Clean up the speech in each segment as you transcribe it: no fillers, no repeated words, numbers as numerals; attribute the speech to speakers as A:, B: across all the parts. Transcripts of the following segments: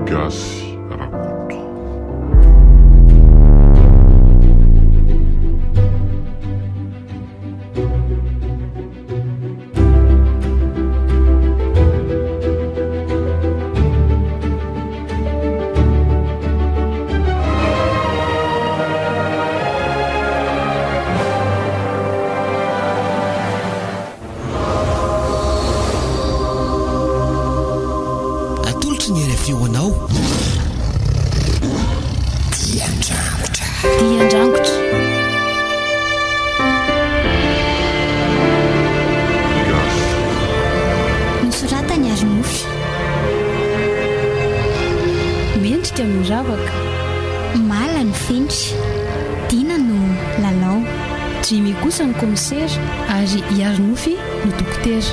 A: Gasy Rakoto.
B: Feonao
C: Diandrangotra
D: Nosoratany ary nofy
C: mendrika miravaka
D: mala ny fenitra dina no lalao
C: Jimmy kosa ny komisera ary iary nofy no dokotera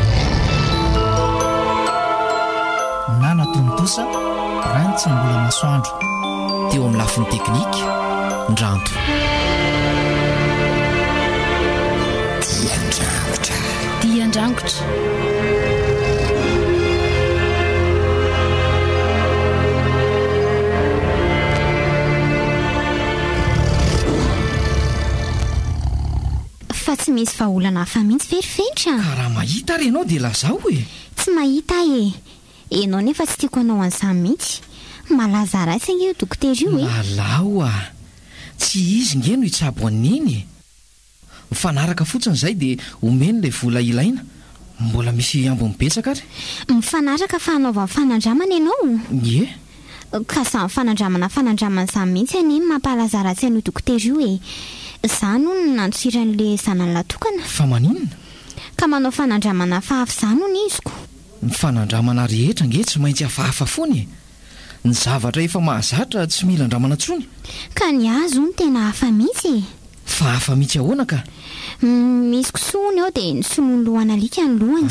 E: nana tontosa rantsy ny mbola masoandro
B: teo amin'ny lafiny teknika ndranto
C: Diandrangotra
D: fa tsy misy vahaolana hafa mihitsy verifenitra
B: ka raha mahita ary ianao dia lazao e
D: tsy mahita enao nefa tsy tiako anao an'izany mihitsy malaza ratsy ange io dokotera io
B: lalao a tsy izy nge no hitsabo an'iny mifanaraka fotsiny izay dia omeny ilay vola ilaina mbola misy ambo mibetsaka ary
D: mifanaraka fa hanaova fanandramana ianao
B: ye
D: ka samy fanandramana izany mihitsy any mampalaza ratsy an'io dokotera io izany no nantsiran'le zanany latokana
B: fa maninona
D: ka manao fanandramana fahafa izany ho ny iziko
B: ny fanandramana rehetra nge tsy maintsy hafahafa foany ny zavatra efa mahazatra tsy mila andramana ntsony
D: ka ny azo ny tena hafa mihitsy
B: fa hafa mihitsy ahoana ka
D: misy kosoany ao dia nisoloany lohana alika ny lohany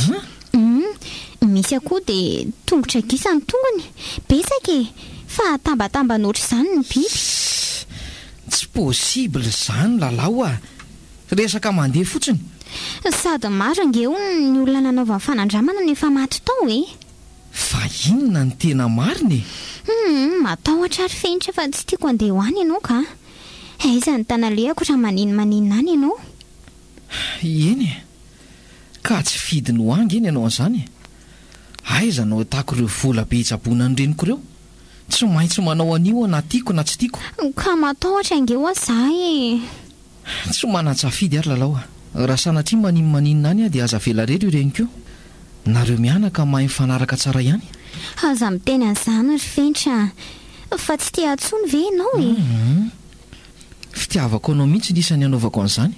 D: misy akoho dia tongotra gisa ny tongony betsaka fa tambatamba noatra izany ny biby
B: tsy possible izany lalao a resaka mandeha fotsiny
D: sady maro angeo ny olona nanaova fanandramana no efa maty tao
B: fa inona ny tena mariny
D: matahotra ary fenitra fa tsy tiako andeha ho any ianao ka aiza ny tanalehako raha maninona any ianao
B: eny ka tsy fidiny ho angy eny ianao an'izany aiza no atako ireo vola be hitsabona ny reniko ireo tsy maintsy manao an'io na tiako na tsy tiako
D: ka matahotra angeo aza
B: tsy manan-tsafidy ary lalao raha sanatria maninona any dia aza vela rery io renikeo nareo mianaka mahay mifanaraka tsara ihany
D: aza miteny an'izany ry fenitra fa tsy tia atsony ve ianao
B: fitiavako anao mihitsy nisany anaovako an'izany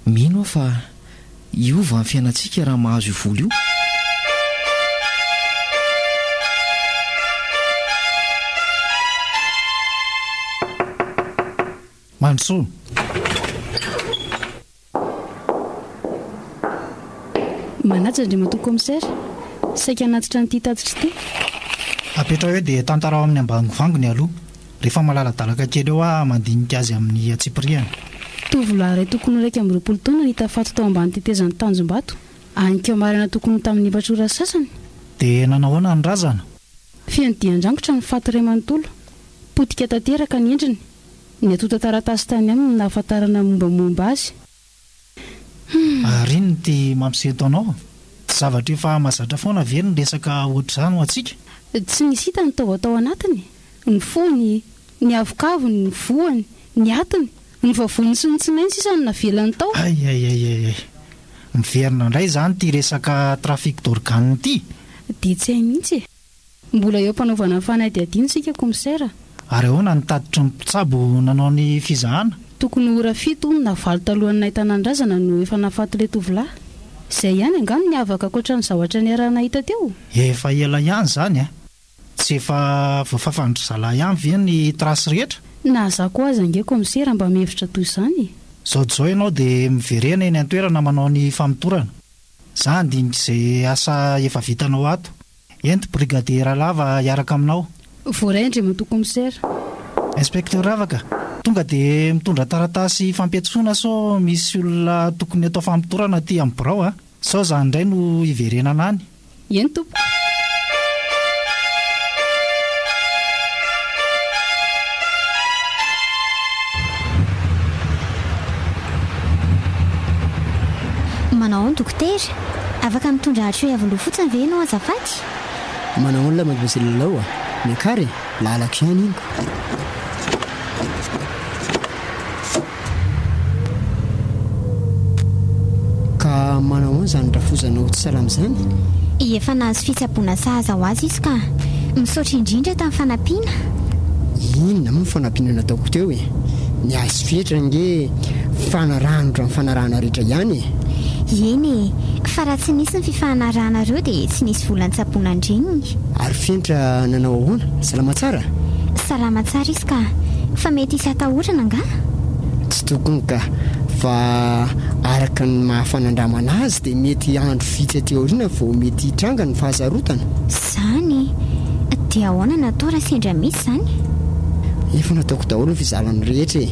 B: mino aho fa iova ny fiainantsika raha mahazo io vola io
E: mandrosoa
C: manaja ndre matoa komisera saika anatitra ny ty tatitra ty
E: apetra hoe dia tantarao amin'ny ambangovangony aloha rehefa malaladalaka kely eo a mandinika azy amin'ny atsipriana
C: tovolahy ray tokony raika amin'ny 20 taona nitafato tao ambany tetezany tanjom-bato anikeo marina tokony tamin'ny efatrora sasany
E: dia nanahoana ny razana
C: fiany Diandrangotra ny faty ray manontolo potika tanteraka ny endriny ny atota taratasy tany aminy nahafantarana mombamomba azy
E: ary iny ty mampiseto anao tsy zavatra efa mahazatra foana very ny resaka ohatr'izany ho atsika
C: tsy nisy hita ny taovatao anatiny ny fony ny avokavony ny voany ny atiny ny vavony sy ny tsinainy sisany navelany tao
E: ay miverina indray izany ty resaka trafik d'organe ity
C: dia tsy hay mihitsy mbola eo mpanaovana ny fanadiadiana sika komisera
E: ary ahoana nitaditry ny mpitsabo nanao ny fizahana
C: tokony ora fito na valo talohan'ny nahitanandrazana no efa nahafaty le tovolahy izay ihany angano ny avaka koatra ny zavatra ny arahana hita teo
E: efa ela ihany izany tsy efa voafafandry zalahy ihany ve ny trasy rehetra
C: na zako azy ange komisera mba mihevitra toy izany
E: zao ianao dia miverena eny an-toerana manao ny famitorana za andinika izay asa efa vitanao ato ento brigadiera lava hiaraka aminao
C: voaray ndre matoa komisera
E: inspekteur avaka tonga dia mitondra taratasy fampiatsoana sao misy olona tokony atao fampitorana ty amin'ny birao sao zany indray no hiverenana any
C: eny tompo
D: Manao ny dokotera, afaka mitondra hatro avaloha fotsiny ve ianao azafady?
F: Manao olona mademoiselle Lalao miakary lalako ihany iny. Ka manao any zany rafozanao tsy salama zany?
D: Efa nahazo fitsaboana sahaza ho azy izy ka misaotra indrindra tamin'ny fanampiana.
F: Inona moa ny fanampiana nataoko teo e? Ny azo fetra nge fanarahana ra fanarahana rehetra ihany e.
D: Eny fa raha tsy nisy ny fifanarahanareo dia tsy nisy volan-tsaboana andreniny.
F: Ary fenitra nanao ahoana? Salama tsara?
D: Salama tsara izy ka fa mety isy atahorana nga?
F: Tsy tokony ka fa araka ny mahafanandramana azy dia mety andro vitsy aty aoriana vao mety hitranga ny fahasarotana.
D: Zany dia ahoana natao raha sendra misy zany?
F: Efa nataoko daholo ny fizarany rehetra e.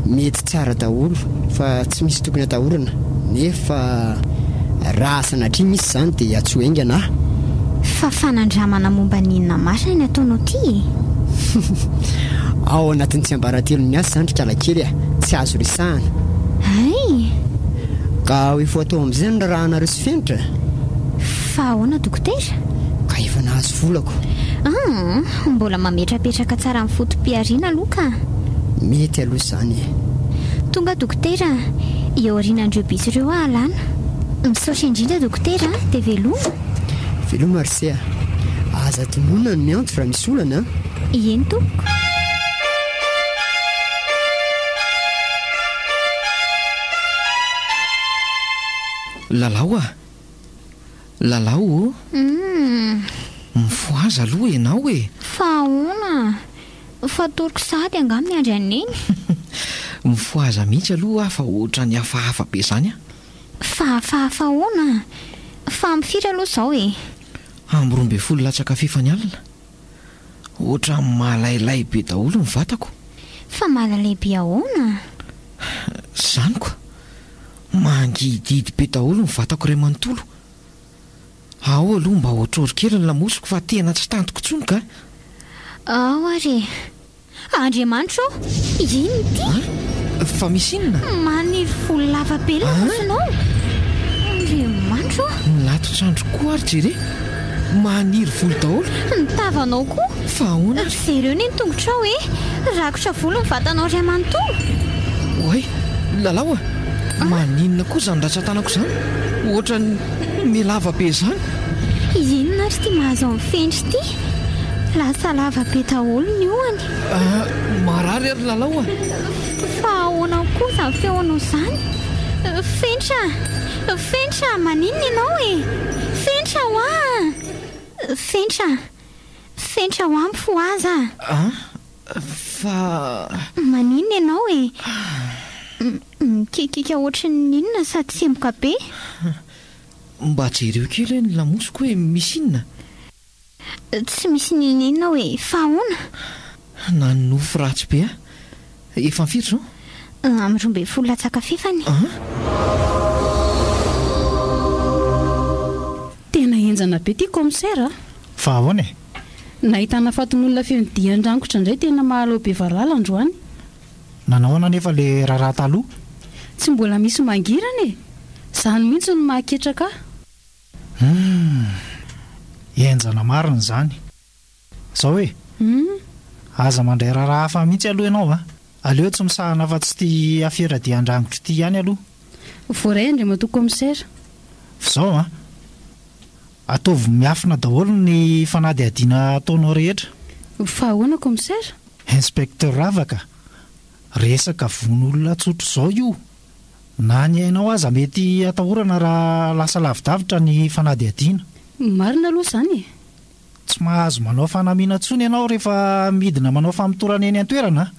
F: Mety tsara daholo fa tsy misy tokony atahorana. Nefa raha sanatria misy zany dia atsoaingana aho.
D: Fa fanandramana momba ninona marina ny ataonao ty?
F: Ao anatin'ny tsy ambaratelo ny asa zany trikalakely tsy azo resahana.
D: Ay,
F: Ka efa atao amin'izay ny rahanareo sy fenitra.
D: fa ahoana dokotera?
F: Ka efa nahazo volako.
D: Mbola mametrapetraka tsara amin'ny fotom-piariana aloha ka.
F: Mety aloha zany e.
D: Tonga dokotera, eo aorianandreo bisy ireo alana. Misaotra indrindra dokotera dia veloma.
F: Veloma Marcia. Aza tonona ny mianto fa misy olana.
D: Eny tompoko.
B: Lalao Lalao mifoaza aloha ianao e.
D: Fa ahoana? Fa toroko sady angaminy andraneny.
B: Mifoaza mihitsy aloha fa ohatra ny hafahafa be zany
D: Fa ahoana? Fa mifiry aloha zao e.
B: Amby 12 latsaka fifany alina. Ohatra malailay be daholo ny vatako.
D: Fa malalehibe ahoana?
B: Zany koa mangididy be daholo ny vatako ray manontolo. Ao aloha mba ohatrori kely ny lamosiko fa tena tsy tantoko tsony ka.
D: Ao ary Andriamanitro, ino ty?
B: Fa misy inona?
D: Maniry volo lava be lamosonao. Andriamanitro,
B: Nilatotrandro koa ary jere. Maniry volo daholo.
D: nitavanao koa.
B: Fa ahoana?
D: Zereo ny tongotrao e. Rakotra volo ny vatanao ray manontolo.
B: Oay, Lalao maninona koa zany ratsan-tanako zany? Ohatra ny milava be zany.
D: Inona ry ty mahazo amin'ny fendry ty? Lasa lava be daholo ny ohany.
B: Marary ary Lalao
D: Fa ahoana koa izany feonao izany? Fentra, maninona ianao e? Fentra ho a! Fentra ho ampy fo aza.
B: Fa
D: Maninona ianao e? Mikikika ohatry ny inona sady semboka be?
B: mba jereo kely ny lamosiko hoe misy inona?
D: Tsy misy ninina hoe fa ahoana?
B: Na nofo ratsy be efa mifiry zao?
D: Amin'ny 12 latsaka fifany.
C: Tena enjana be ty komisera.
E: Fa ahoana e?
C: Nahitana faton'olona femidian-drangotra indray tena mahalao be valala androany.
E: Nanahoana nefa le raharaha taloha?
C: Tsy mbola misy mangirana e. Zany mihitsy no mahaketraka.
E: Enjana marina izany. Zao hoe aza mandray raharaha hafa mihitsy aloha ianao aleo tsy misahana fa tsy tia afera-dia andrangotra ity ihany aloha.
C: Voaray Andriamatoa komisera.
E: F'izao ataovy miafina daholo ny fanady adiana ataonao rehetra.
C: Fa ahoana komisera?
E: Inspecteur Ravaka, resaka von'olona tsotro izao io. Na ny hainao aza mety atahorana raha lasa lavidavitra ny fanady adiana.
C: Marina aloha izany e.
E: Tsy mahazo manao fanamiana tsony ianao rehefa midina manao famitorana eny an-toerana.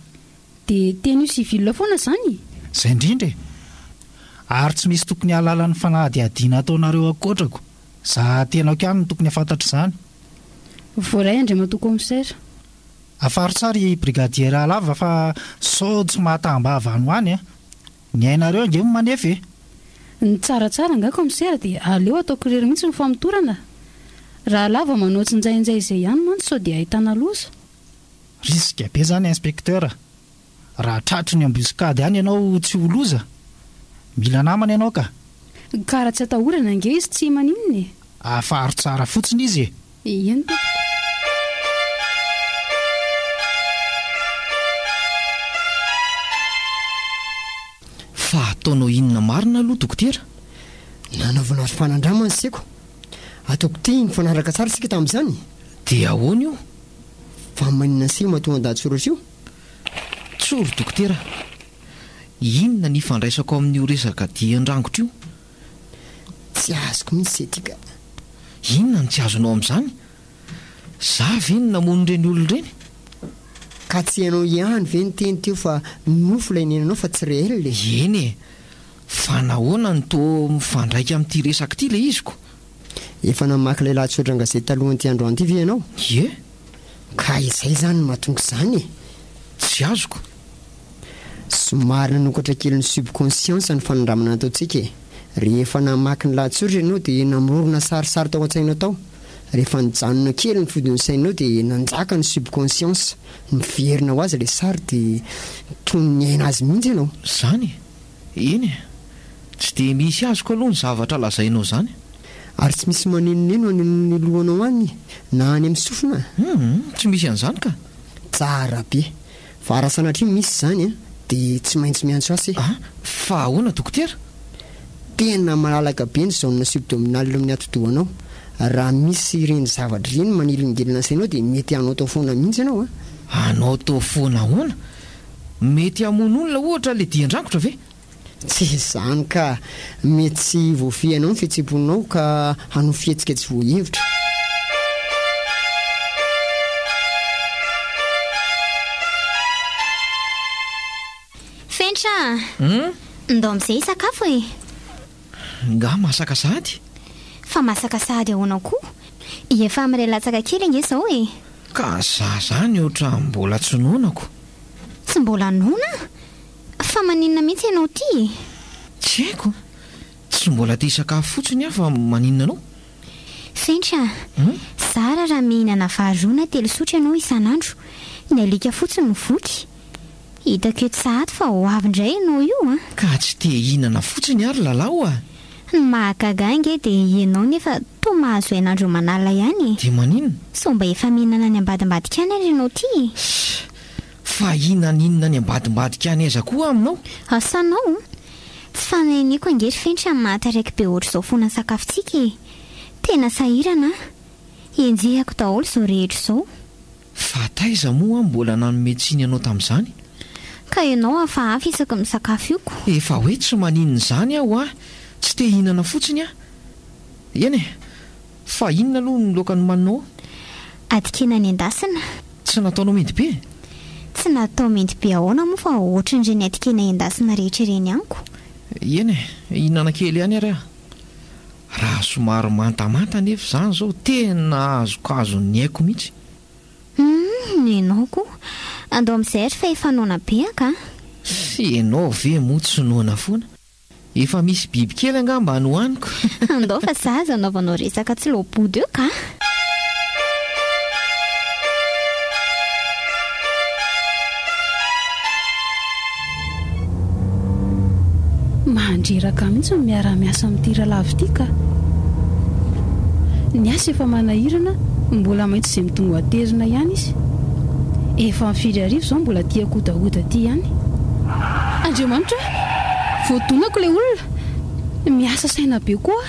C: Dia teny io sivila foana izany.
E: Izay indrindra e. Ary tsy misy tokony hahalala ny fanady adiana ataonareo akotrako. Za tenako ihany no tokony hafantatra izany.
C: Voaray Andriamatoa komisera.
E: Afaro tsara i brigadiera lava fa sao tsy mahataham-bava any hoany ny ainareo ange manefa e.
C: Ny tsaratsara nga komisera dia aleo ataoko irery mihitsy ny famitorana. Raha lava manao tsinjainjay izay ihany mantsy sao dia ahitana loza.
E: Risika be zany inspecteur. Raha tratry ny ambuskady ihany ianao tsy ho loza. Mila namana ianao ka.
C: ka raha tsy atahorana nge izy tsy maninona
E: afaharo tsara fotsiny izy
C: eny to
B: fa ataonao inona marina aloha dokotera
F: nanaovana azo fanandramany seko ataoko ty ny fanaraka tsara sika tamin'izany
B: dia ahoana io
F: fa maninona sy mahatonga an-dahatsoratra io
B: tsoro dokotera inona ny fandraisako amin'io resaka dian-drangotra io
F: tsy azoko mihitsy se tika
B: inona ny tsy azonao amin'izany za ve ny namono ireny olona ireny
F: ka tsy hainao ihany ve ny teny teo fa nofo ilay nenanao fa tsy rehel le
B: eny e fa nahoana ny to mifandraika amin'ity resaka ity ilay iziko
F: efa namaky ilay lahatsotra an-gazety talohanyity androany ity ve ianao
B: ye
F: ka izay zany ny mahatonga izany e
B: tsy azoko
F: somary nanokatra kely ny subconscience ny fanandramana ataontsika e rehefa namaky ny lahatsotra ianao dia namorona sarisary tao an-tsainao tao rehefa nijanona kely ny fodin'ny sainao dia nanjaka ny subconscience miverina ho azy ilay sary dia toy ny aina azy mihitsy ianao
B: zany eny e tsy dia misy azoko aloha ny zavatra lazainao zany
F: ary tsy misy maninoneno any lohanao any na any amin'ny sofina
B: tsy misy an'izany ka
F: tsara be fa raha sanatriny misy zany a dia tsy maintsy miantso asy
B: fa ahoana dokotera
F: tena malalaka be ny zaonina subdominal amin'ny atodohanao raha misy ireny zavatra ireny manilingelina sainao dia mety anao tao foana mihitsy ianao
B: anao tao foana ahoana mety hamono olona ohatra le dian-drangotra ve
F: tsy izany ka mety tsy voafianao ny fihetsem-ponao ka hanao fihetsika tsy voahevitra
D: fentra ndao amin'izay sakafo e
B: nga masaka sahady
D: fa masaka sahady ahoana koa efa amin'ilay latsaka kely ange izao e
B: ka za zany ohatra mbola tsy nonako
D: tsy mbola nona fa maninona mihitsy ianao ty
B: tsy haiko tsy mbola tia sakafo fotsiny aho fa maninona anao
D: fentra zara raha mihinana vaharona telosotra ianao isan'andro ny alika fotsiny ny voky hitako eto sahady fa ho avy indray ianao io
B: ka tsy tia hihinana fotsiny ary lalao
D: ny mahagagange dia ianao nefa to mahazo hain'andro manala ihany
B: dia maninona
D: so mba efa mihinana ny ambadimbadika any ary ianao ty
B: fa inona ny ambadimbadika any aiza koa aminao
D: asanao tsy fanainiko angery fentra amin'ny mahataraiky be ohatr' izao foana sakafontsika e tena sahirana enjehako daholo izao rehetra izao
B: fa taiza moa mbola nanometsiny ianao tamin'izany
D: ka ianao hafahafa isaka misakafo ioko
B: efa hoe tsy maninona izany aho tsy te hihinana fotsiny eny e fa inona aloha ny loakany maninao
D: adikena ny endasina
B: tsy nataonao mety be
D: tsy natao mety be ahoana moa fa ohatran'ireny adikena endasina rehetra ireny aniko
B: eny e hihinana kely ihany ary raha somary mantamanta nefa izany izao tena azokazo ny haiko mihitsy
D: nenao koa andao amin'izay ary fa efa noana be aka
B: sy ianao ve moa tsy noana foana efa misy biby kely angamba hanohaniko
D: andao fa zaza anaovanao resaka tsy lobody eo ka
C: mahandreraka mihitsy ny miara-miasa amin'ity rahalavo ity ka ny asa efa manahirana mbola maintsy izay mitongo atezina ihany izy efa mifiry arivo izao mbola tiako dahoda ty ihany andriamanitra voadonako ilay olona miasa saina be koa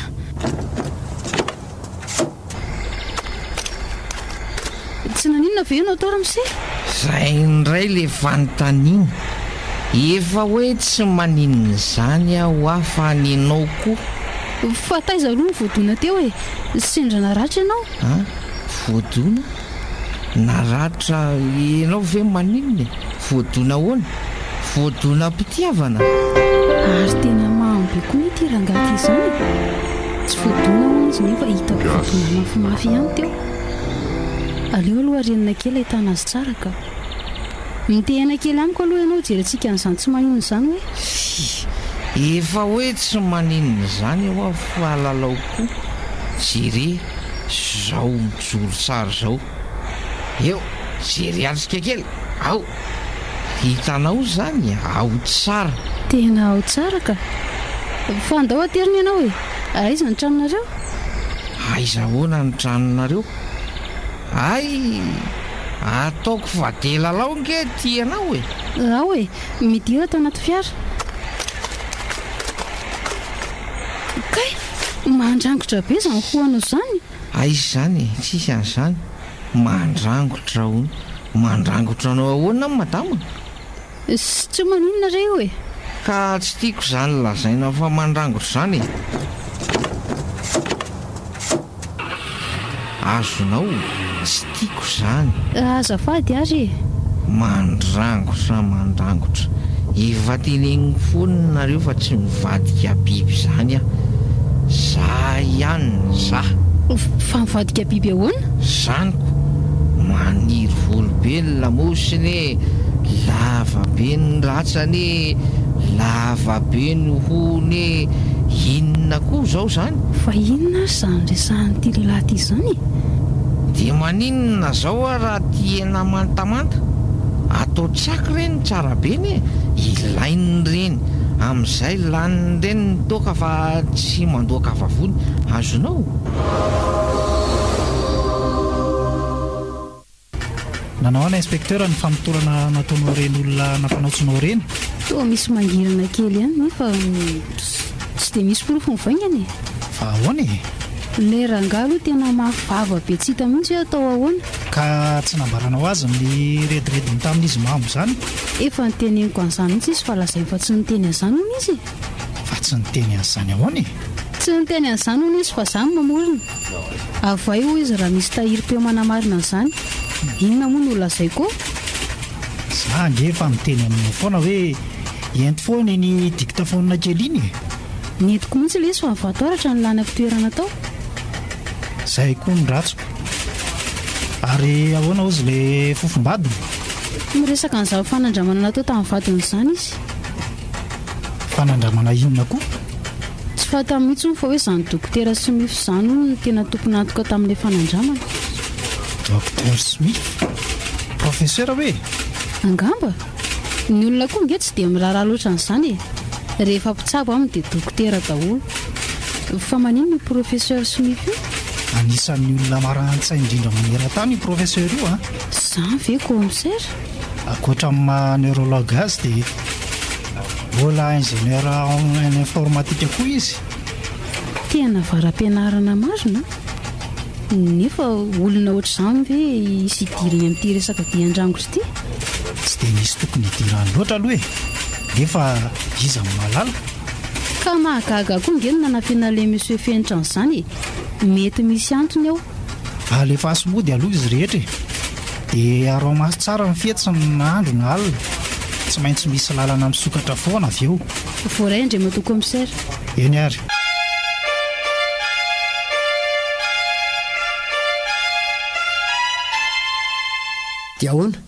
C: tsy naninona ve ianao tora mise
B: zay indray le vanontaniana efa hoe tsy maninona izany aho afa ninao koa
C: fa taiza aloha ny voadona teo e sendrana ratra ianao
B: voadona naratra ianao ve maninona voadona ahoana voadona mpitiavana
C: ary tena mahombe koa ny ity rangaty izany tsy voadona ho izy nefa hitako voadona mafimafy ihany teo aleo aloha arenina kely ahitana azy tsara ka mitehana kely amiko aloha ianao jerentsika n'izany tsy maninona izany hoe
B: efa hoe tsy maninona izany aho fa lalao koa jere zao mijoro tsara zao eo jery alitsika kely ao hitanao zany ao tsara
C: tena ao tsara ka fa andao aterina ianao hoe aiza ny tranonareo?
B: aizahoana ny tranonareo? ay ataoko vadelalao nge tianao e.
C: Raha hoe midira tao anaty fiara. Kay mandrangotra be izany hoanao izany.
B: aizy zany tsisy an'izany mandrangotra hono. Mandrangotra anao ahoana ny madama?
C: Sy tsy maninona re hoe
B: ka tsy tiako izany lazaina fa mandrangotra izany e. azonao tsy tiako izany.
C: azafady ary
B: mandrangotra efa teneniny foana nareo fa tsy mivadika biby izany a. za ihany za
C: fa mivadika biby ahoana?
B: zaniko maniry volobe ny lamosiny, lava be ny ratsany, lava be ny hony. Inona koa zao zany?
C: Fa inona izany resahan'ity lehilahy ity izany?
B: Dia maninona zao a raha tiana mantamanta? Atao tsiaky reny tsara be ny ilainy reny, amin'izay laniny reny toka fa tsy mandoaka vavony. Azonao?
E: Nanao ana inspekteur ny famotorana nataonao reny olona nampanaotsinao reny?
C: Toa misy mangirana kely ihany nefa tsy dia misy porofo mivaingana e.
E: Fa ahoana e?
C: Le rangahy aloha tena mafava be tsy hita mihitsy hoe atao ahoana.
E: Ka tsy nambaranao azy ny redirediny tamin'izy mamo izany?
C: Efa niteneniko an'izany mihitsy izy fa lazainy fa tsy niteny an'izany hono izy.
E: Fa tsy niteny an'izany ahoana e?
C: Tsy niteny an'izany hono izy fa izany mamorona. Avay hoy izy raha misy tahiry-peo manamarina an'izany. Inona moa no lazaiko?
E: Za nge efa miteny aminao foana hoe ento foana ny dictaphone kely iny.
C: Netiko mihitsy ilay izy fa nivatoratra ny lany am-pitoerana tao.
E: Zay koa ny ratsoko. Ary ahoana ozy le fofombadiny?
C: Miresaka an'izao fanandramana natao tamin'ny vadiny izany izy.
E: Fanandramana inona koa?
C: Tsy fantany mihitsy fa hoe izany dokotera Smith izany hono no tena tompony antoka tamin'ilay fanandramana.
E: Docteur Smith? Professeur hoe?
C: Angamba ny olona koa nge tsy dia miraharaha loatra an'izany e. Rehefa mpitsabo aminy dia dokotera daholo. Fa maninona io professeur Smith io?
E: Anisan'ny olona marana-tsaina indrindra maneran-tany io professeur io a.
C: Izany ve commissaire?
E: Ankoatra amin'ny maha neurologue azy dia mbola ingénieur en informatique koa izy.
C: Tena varam-pianarana marina. Nefa olona ohatr'izany ve isy idiriny amin'ity resaka dian-drangotry ity?
E: Tsy dia misy tokony idirany loatra aloha e. Nefa izy amin'ny malala.
C: Ka mahagaga koa nge no nanampiana ilay monsieur fenitra an'izany e. Mety misy antony ao.
E: Alefa asomody aloha izy rehetra e. Dia arao maso tsara ny fihetsy ny andro ny alina. Tsy maintsy misy lalana misokatra foana avy eo.
C: Voaray indray mato commissaire.
E: Eny ary.
F: Dia ahoana?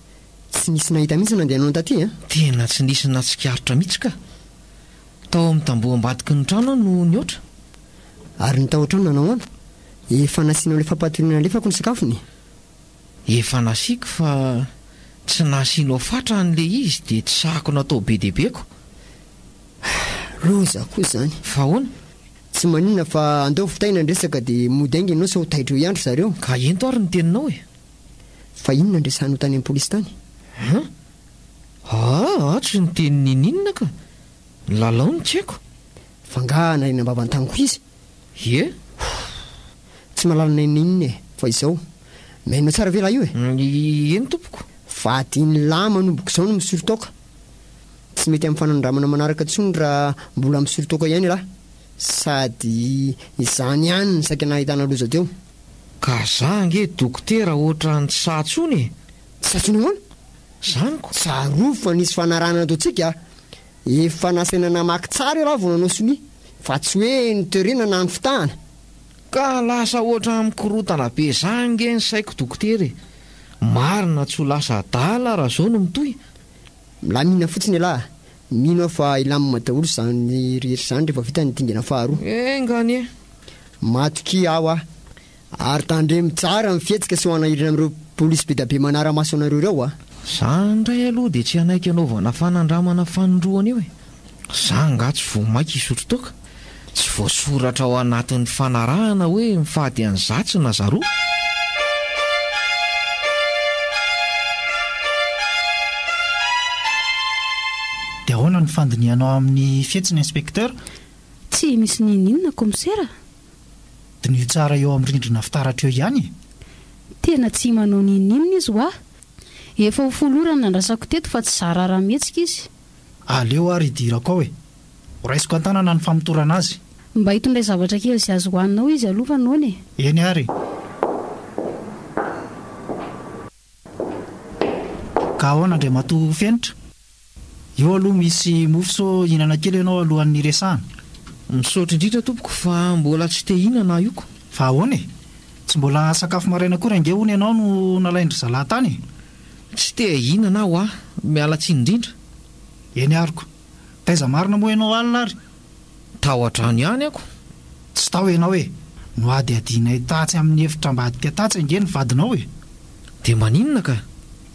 F: Tsy nisy nahita mihitsy nandehanao taty a?
B: Tena tsy nisy natsikaritra mihitsy ka. Tao amin'ny tamboho ambadiky ny trano no niotra.
F: Ary ny tao an-trano nanao ahoana? Efa nasianao le fampatoriana alefako ny sakafony?
B: Efa nasiako fa tsy nasianao fatra an'ilay izy dia tsy sahako natao be debeko.
F: Roza koa izany.
B: Fa ahoana?
F: Tsy maninona fa andao fitaina ny resaka dia modainga ianao sa ho taitra ho iandro zareo.
B: Ka ento ary ny teninao e.
F: Fa inona ny resahanao tany amin'ny polisy tany?
B: Tsy ny teniny ininona ka. Lalao ny tsy haiko.
F: Fa nga narena mbavantany koa izy.
B: Ie?
F: Tsy mahalala inona e. Fa izao mainao tsara ve lahy io e?
B: Eny tompoko?
F: Fa tiany lahy manomboko izao no misorotoka. Tsy mety amin'ny fanandramana manaraka tsony raha mbola misorotoka ihany lahy. Sady izany ihany ny saika nahitana loza teo.
B: Ka za nge dokotera ohatra ny tsatsony e.
F: Tsatsony ahoana?
B: Zaniko.
F: Tsaroa fa nisy fanarahana ataontsika. Efa nasaina namaky tsara raha vao nanao sonia. Fa tsy hoe ny teorina na ny fitahana.
B: Ka lasa ohatra mikorotana be zany nge ny saiko dokotera e. Marina tsy ho lasa adala raha zao no mitohy.
F: La mihina fotsiny lahy. Mino fa ilamina daholo izany rehetra izany rehefa vita ny dingana faharoa.
B: Ngany e.
F: Matoky aho a. Ary tandremy tsara mifetsika sy ho anahirina amin'ireo polisy be da be manara-maso anareo ireo a.
B: Za ndray aloha dia tsy anaiky anaovana fanandramana fanondroana eo e. Za nga tsy vomaika isotro toka. voasoratra ao anatin'ny fanarahana hoe mifady any zatsy na zaroa.
E: dia ahoana ny fandinianao amin'ny fietsiny inspekteur?
C: Tsy misy ninina komisera.
E: dinio tsara eo amin'ny rindrina fitaratra eo ihany.
C: Tena tsy manao ninina izy ho efa ho folorana andrasako teto fa tsy zara raha mihetsika izy.
E: Aleo ary idirako ao horaisiko an-tanana ny famotorana azy.
C: Mba hitondray zavatra kely sy azo hohaninao izy aloha naony.
E: Eny ary. Ka ahoana indray matoa fenitra? Eo aloha misy mofoso hinana kely ianao alohan'ny resahana.
B: Misaotra indrindra tompoko fa mbola tsy te hinana io ko.
E: Fa ahoana tsy mbola sakafo maraina koa range hony ianao no nalaindry zalahatany?
B: Tsy te hinana aho miala tsiny indrindra.
E: Eny ariko. Taiza marina moa ianao alina ary?
B: Tao an-trano ihany ako.
E: Tsy tao ianao no ady adinay tatsy amin'ny efitra ambadika tatsy ange ny vadinao
B: Dia maninona ka?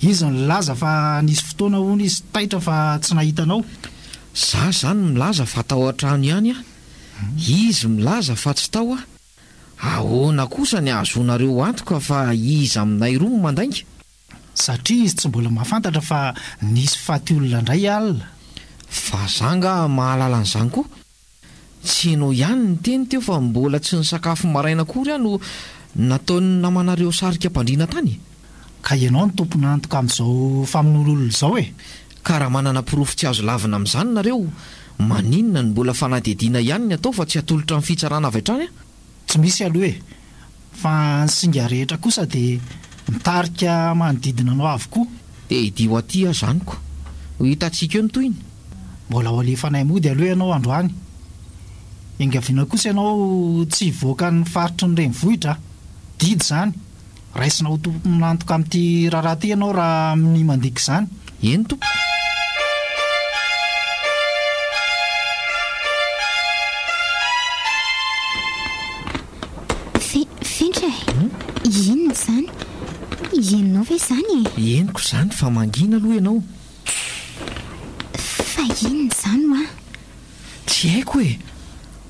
E: Izy nilaza fa nisy fotoana hono izy taitra fa tsy nahitanao.
B: Za zany milaza fa tao an-trano ihany Izy milaza fa tsy tao ahoana kosa ny ahazonareo antoka fa izy aminay roa no mandainga?
E: Satria izy tsy mbola mahafantatra fa nisy faty olona indray alina.
B: Fa zanga mahalala an'izany koa. Tsy ianao ihany ny teny teo fa mbola tsy ny sakafo maraina kory no nataony namanareo sarika mpandriana tany.
E: Ka ianao ny tompona antoka amin'izao famonolona izao
B: Ka raha manana pirofo tsy azo lavina amin'izany nareo, maninona ny mbola fanadihadiana ihany ny atao fa tsy atolotra amin'ny fitsarana avy hatrany
E: Tsy misy aloha fa ny singa rehetra kosa dia mitarika manodidina anao avokoa.
B: Dia idio aty azaniko. Ho hitantsika eo ny toyiny.
E: Mbola ho alefanay mody aloha ianao androany. Engaviana kosa ianao tsy hivoaka ny faritry ny renivohitra. Didy zany. Raisina ho tompona antoka amin'ity raharaha ty ianao raha ny mandika izany.
B: Eny tompo.
D: Fentra inona izany? Ianao ve izany
B: Eniko izany fa mangina aloha ianao.
D: Fa inona izany
B: Tsy haiko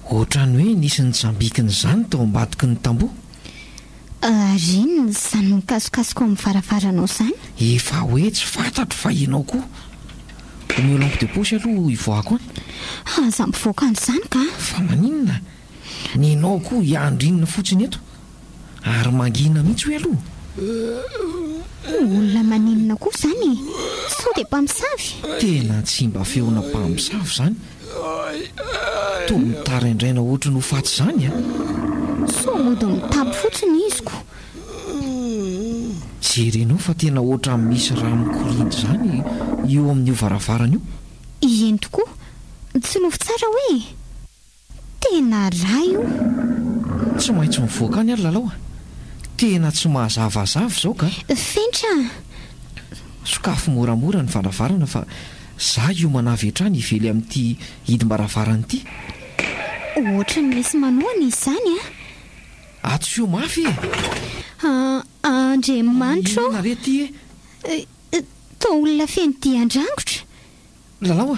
B: ohatrany hoe nisy ny jambikiny izany tao ambadiky ny tamboho.
D: Rinona izany mikasokasoko amin'ny varavaranao izany?
B: Efa hoe tsy fantatro fa ianao koa. Omeo lampe de poche aloha ivoako
D: Aza mivoaka an'izany ka?
B: Fa maninona? Ny ianao koa iandrinina fotsiny eto. Ary mangina mihitsy hoe aloha.
D: Olona maninona koa izany? Sao dia mpamosavy?
B: Tena tsy mba feona mpamosavy izany. Toa mitaraindraina ohatry no faty izany
D: Sao mody mitapy fotsiny iziko?
B: Jerenao fa tena ohatry misy raha mikorindry izany eo amin'io varavarana io.
D: Eny tokoa. Tsy lofo tsara hoe tena raha io.
B: Tsy maintsy mivoaka any ary lalao Tena tsy mahazavazava izao ka.
D: Fentra.
B: Sokafo moramora ny varavarana fa za io manavy hatrany ively amin'ity hidim-baravarana ity.
D: Ohatra ny misy manoana izy izany
B: Ato io mafy
D: Andriamanitra
B: Inona re ty
D: tao olona feno dia-andrangotra.
B: Lalao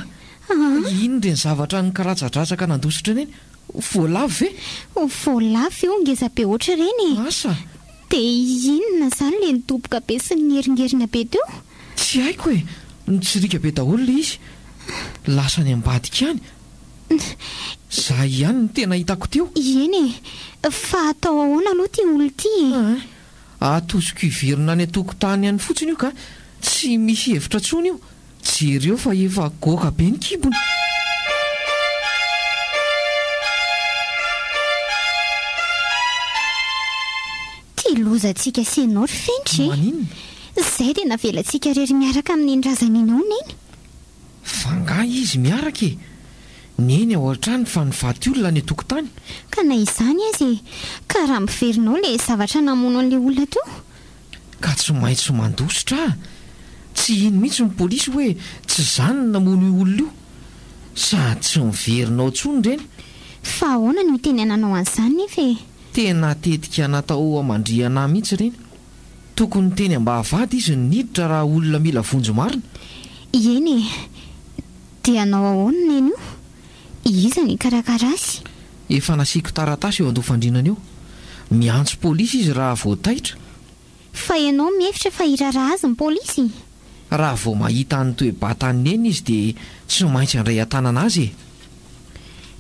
B: ino re ny zavatra ny karatsadratsaka nandositra eny voalavo ve?
D: Voalavo eo ngeza-be ohatra ireny
B: Asa?
D: Dia inona izany le nidoboka be sy ny ngeringerina be teo?
B: Tsy haiko nitsirika be daholo le izy. Lasa ny ambadika ihany. Za ihany ny tena hitako teo.
D: Eny fa atao ahoana aloha ty olona ty
B: atosiko iverina any an-tokotany ihany fotsiny io ka tsy misy hevitra tsony io. Jereo fa efa goaka be ny kibony.
D: Ty lozantsika sy ianao ry Fentra
B: Maninona?
D: Izay dia navelantsika rery miaraka amin'ny endrazan'inao neny.
B: Fa nga izy miaraka Neny ao an-trany fa nivaty olona any an-tokotany.
D: Ka na izany azy ka raha miverinao le zavatra namono an'ilay olona teo.
B: Ka tsy maintsy mandositra Tsy ino mihitsy ny polisy hoe tsy izany namono io olona io. Sady tsy miverinao tsony reny.
D: Fa ahoana no itenenanao an'izany nefa
B: Tena tetika natao amandriana mihitsy reny. Tokony teny ambavady izy niditra raha olona mila vonjo marina.
D: Eny dia anao ahoana neny io? Iza ny karakara azy?
B: efa nasiako taratasy eo andofandrinana eo. Miantso polisy izy raha voataitra.
D: Fa ianao mihevitra fa hiraraha azy ny polisy.
B: Raha vao mahita ny toe-batany eny izy dia tsy maintsy handray an-tanana azy e.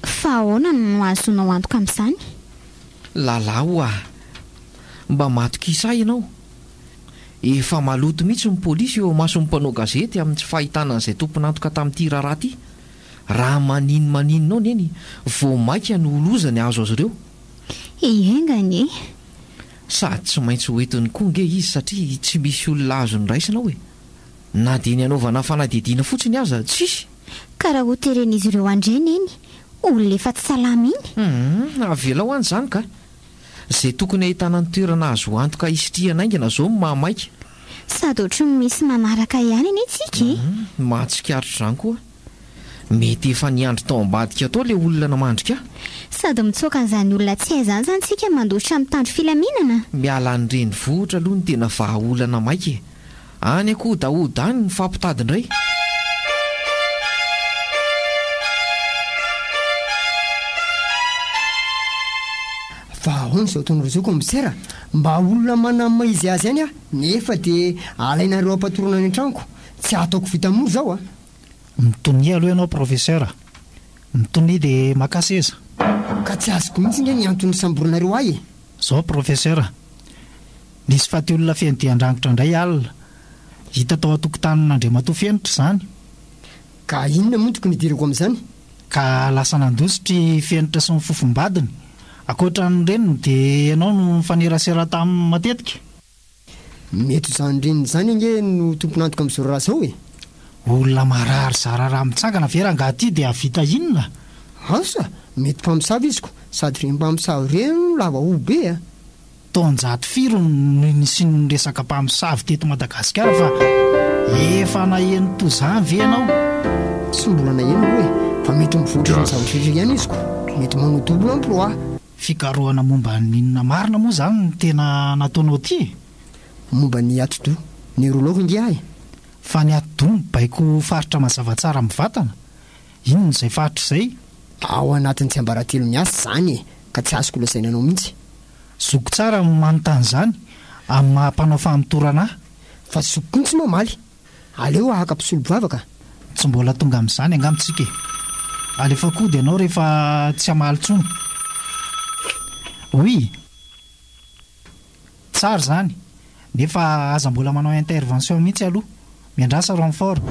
D: Fa ahoana no azonao antoka amin'izany?
B: Lalao mba matokisa ianao. Efa maloto mihitsy ny polisy eo mason'ny mpanao gazety amin'ny tsy fahitana an'izay tompony antoka tamin'ity raharaha ty. Raha maninao neny vao maika ny olozany azo azy ireo.
D: Engany
B: Sady tsy maintsy hoentiny koa nge izy satria tsy misy olona azo ny raisina hoe na dia ny anaovana fanadidina fotsiny aza tsisy.
D: Ka raha ho teren'izy ireo andreny eny olona efa tsy salama iny.
B: Avela ho an'izany ka. Izay tokony ahitana ny toerana azo antoka isitrihana aingana zao ny mahamaika.
D: Sady ohatry ny misy manaraka ihany eny itsika e.
B: Mahatsikaritra izany koa. Mety efa niandry tao ambadika tao ilay olona namandrika.
D: Sady mitsoaka an'izany olona tsy aizany zany tsika mandoatra amin'ny tandro filaminana.
B: Miala ny reny vohitra aloha ny tena vahaolana maika e. Any akoho dahoda any ny fampitady indray.
F: Vahoana izao taon'ny rozoko misera mba olona manama izy azy any nefa dia alainareo ampatorana any an-tranoko tsy ataoko vita moro zao
E: Mitony aloha ianao professeur. Mitony dia makaseza.
F: Ka tsy azoko mihitsy nge ny antony samborinareo ahy e.
E: Zao professeur. Nisy faty olona fiandian-drangotra indray alina. Hita tao an-tokotany n'Andriamatoa Fenitra izany.
F: Ka inona moa tokony hidirako amin'izany?
E: Ka lasa nandositry Fenitra sy ny fofombadiny. Ankoatran' reniny dia ianao no mifanerasera tamin'ny matetika.
F: Mety izany reniny izany nge no tompony antoka amin'izao raha zao e.
E: Olona marary zararaha mitsangana vera ngaty dia vita inona?
F: Asa, mety mpamosavy iziko sady re mpamosavy reno lava ho be
E: Taonjato firy no nisy resaka mpamosavy teto Madagasikara fa efa naheno tozany ve ianao?
F: Tsy mbola naheno hoe fa mety mivoatra ny zavatra ihany iziko. Mety manodolo emploi.
E: Fikarohana momba ninona marina moa zany ny tena nataonao ty?
F: Momba ny atodo, neurologue nge ahy.
E: Fa ny atodo baiko faritra mazava tsara mivatana. Inona izay faritra izay?
F: Ao anatin'ny tsy ambaratelo ny asa zany e, ka tsy azoko lazaina anao mihitsy.
E: Zoko tsara manontany zany amin'ny mahampanao fahamitorana ahy.
F: Fa zoko ny tsy mamaly. Aleo ahaka mpisolo bavaka.
E: Tsy mbola tonga amin'izany angamitsika e. Alefa koa dia ianao rehefa tsy hamaly tsony. Oui. Tsara zany. Nefa aza mbola manao intervention mihitsy aloha. Miandrasa renfort.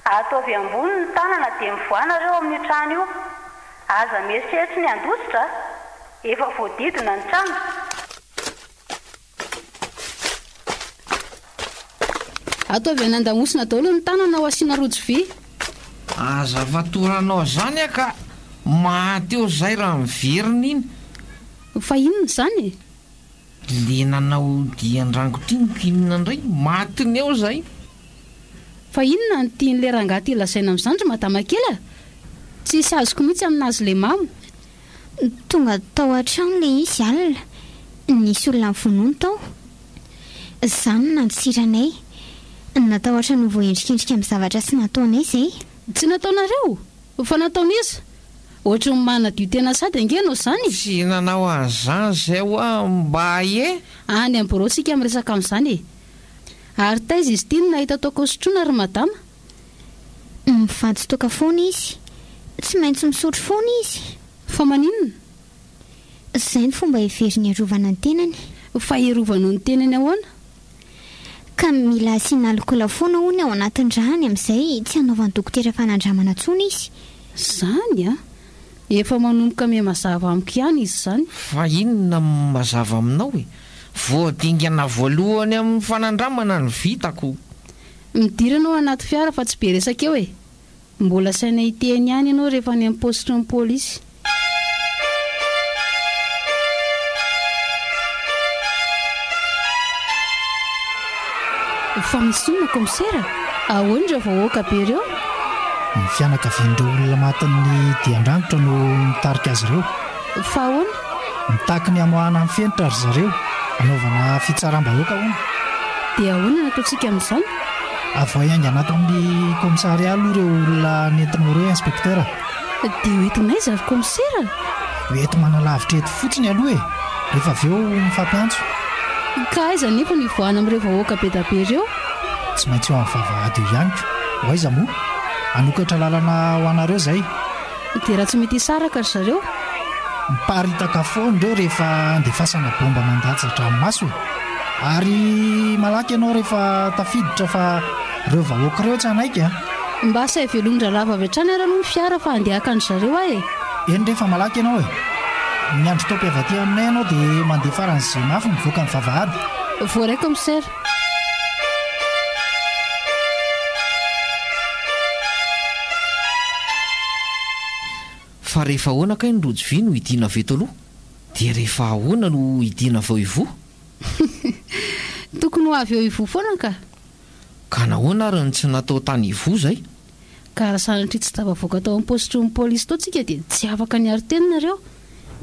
G: Ataovy ambony ny tanana dia mivoanareo amin'ny trano io. Aza mieritreritra ny andositra, efa voadidina ny trano.
C: Ataovy anandamosina daholo ny tanana ho asiana rojo vy.
B: Aza fatoranao zany ka mahateo zay raha miverina iny.
C: Fa inona izany?
B: Le nanao dian-drangotry iny kinina indray matiny eo zay.
C: Fa inona ny tian'ilay rangahy ilazaina amin'izany ry madama kely? Tsisy azoko mihitsy aminazy le mamo.
D: Tonga tao an-trano le izy alina. Nisy olona mivonono tao. Izany nantsiranay. Natao ohatrany ho voendrikendrika amin'ny zavatra sy nataonay izay.
C: Tsy nataonareo? Fa nataon'izy? Ohatra ny manadio tena sady angenao izany?
B: Tsy nanao an'izany zay hoa mba e.
C: Any amin'ny bureau sika miresaka amin'izany e. Ary taiza izy ity no nahita ataoko sotroina ry madama?
D: Mivady toaka foana izy. Tsy maintsy misotro foana izy.
C: Fa maninona?
D: Izay ny fomba heveriny arovana ny tenany.
C: Fa hiarovana ny tenany ahoana?
D: Ka mila asiana alikola foana hono ao anatin'ny rany amin'izay tsy hanaovan'ny dokotera fanandramana intsony izy.
C: Zany a? Efa manomboka miha mazava amiko ihany izy zany.
B: Fa inona mazava aminao e? Voadingana voalohany amin'ny fanandramana ny vitako.
C: Midirana ao anaty fiara fa tsy be resaka eo e. Mbola saina hiteny ihany ianao rehefa any amin'ny postry ny polisy. Fa misy inona komisera? Ahoana ireo vahoaka be ireo?
E: Ny fianakavian'ireo olona matin'ny dian-drangitra no mitarika azy ireo.
C: Fa ahoana?
E: Mitaky ny hamoahana amin'ny Fenitra ry zareo. Anaovana fitsaram-bahoaka hono.
C: Dia ahoana nataontsika amin'izany?
E: avoaingana ato amin'ny komisaria aloha ireo olona nentinao ireo inspektera.
C: dia hoentinay zary komisera.
E: Hoeto manalavitra eto fotsiny aloha e, rehefa avy eo mifampiantso.
C: ka aiza nefa ny voana amin'ireo vahoaka be da be ireo.
E: Tsy maintsy eo amin'ny vavahady io ihany ko. Ho aiza moa anokatra lalana ho anareo izay.
C: dia raha tsy mety hisaraka ry zareo.
E: Miparitaka foana ireo rehefa andefasana bomba mandatsatra amin'ny maso e. Ary malaky ianao rehefa tafiditra fa ireo vahoaka ireo tsy anaiky a.
C: mba say velondra lava avy hatrany ara no ny fiara fa handehaka ny zareo ahy e.
E: Eny rehefa malaky ianao e. Ny andro taopy avy aty aminay ianao dia mandeha faran'izay mafy mivoaka ny vavahady.
C: voaray komisera.
B: fa rehefa ahoana kay ny rojo vy no hidiana veto aloha dia rehefa ahoana no hidiana vao ivo.
C: tokony ho avy eo ivo foana
B: ka nahoana ary ny tsy natao tany ivo zay.
C: ka raha sanatry tsy tavavoaka tao amin'ny postry ny polisy tao tsika dia tsy afaka ny ary teninareo